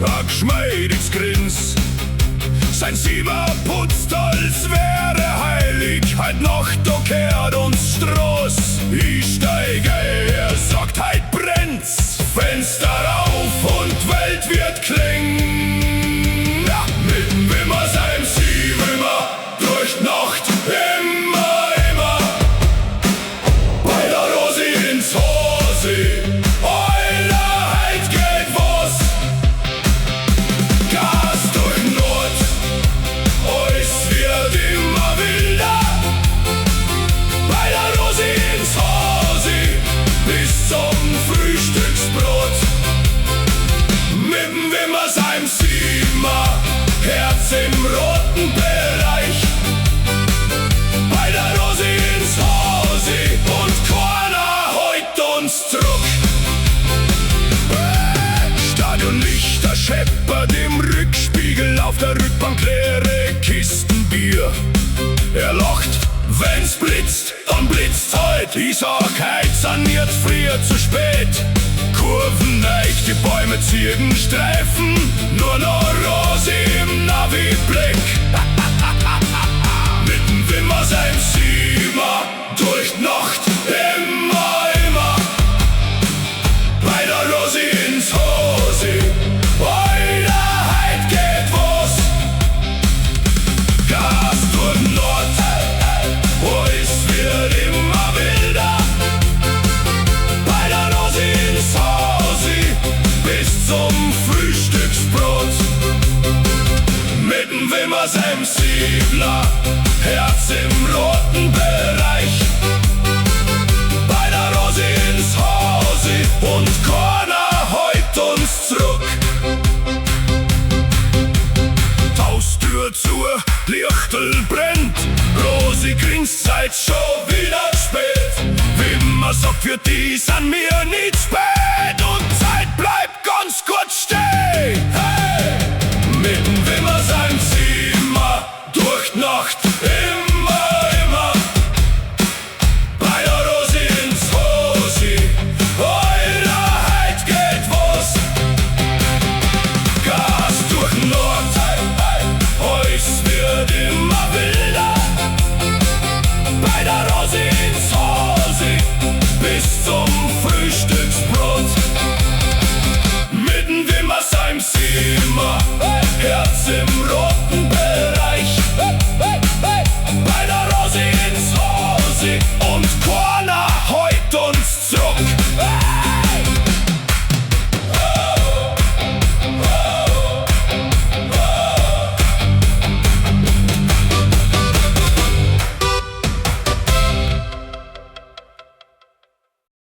ein geschmeidiges Grins. Sein Sieber putzt, als wäre heilig. Heut Nacht, da kehrt uns Straß. Ich steig ein, er sagt, heut brennt's. Fenster auf und Welt wird klingen. Ja, mit dem Wimmer, seinem Siebenmer, durch die Nacht, immer, immer. Bei der Rosi ins Hose, Euler, heut geht was. Gas durch Nord, alles wird immer wilder. Bei der Rosi ins Hause, bis zum Frühstücksbrot. Mit dem Wimmer, seinem Siebenmer, Herz im roten Bereich. Bei der Rosi ins Hause und keiner heut uns zurück. Stadionlichter scheppert im Rückspiegel, auf der Rückbank leere Kisten Bier. Er lacht, wenn's blitzt, dann blitzt's heut. Ich sag, heut saniert früher zu spät. Kurven leicht, die Bäume ziehen Streifen, nur noch Rose im Navi-Blick. Mit dem Wimmer, seinem Siebenmer, durch die Nacht, immer, immer. Bei der Rosi ins Hose, Alter, heut geht was. Gas durch Nord, alles wird immer wilder. Bei der Rosi ins Hause, bis zum Frühstücksbrot. Mit dem Wimmer, seinem Siebener, Herz im roten Bereich. Bei der Rosi ins Hause und keiner heut uns zurück. Haustür zu, Lichtel brennt, Rosi grinst, seid schon wieder spät. Wimmer sagt, für die sind wir nicht spät und Zeit bleibt ganz kurz stehen. Hey! Mit dem Wimmer, seinem Siebenmer, durch die Nacht, immer, immer. Bei der Rosi ins Hose, Alter, heut geht was. Gas durch Nord, alles wird immer wilder. Bei der Rosi ins Hause, bis zum Frühstücksbrot. Mit dem Wimmer, seinem Siebenmer, Herz im roten Bereich. Bei der Rosi ins Hause und keiner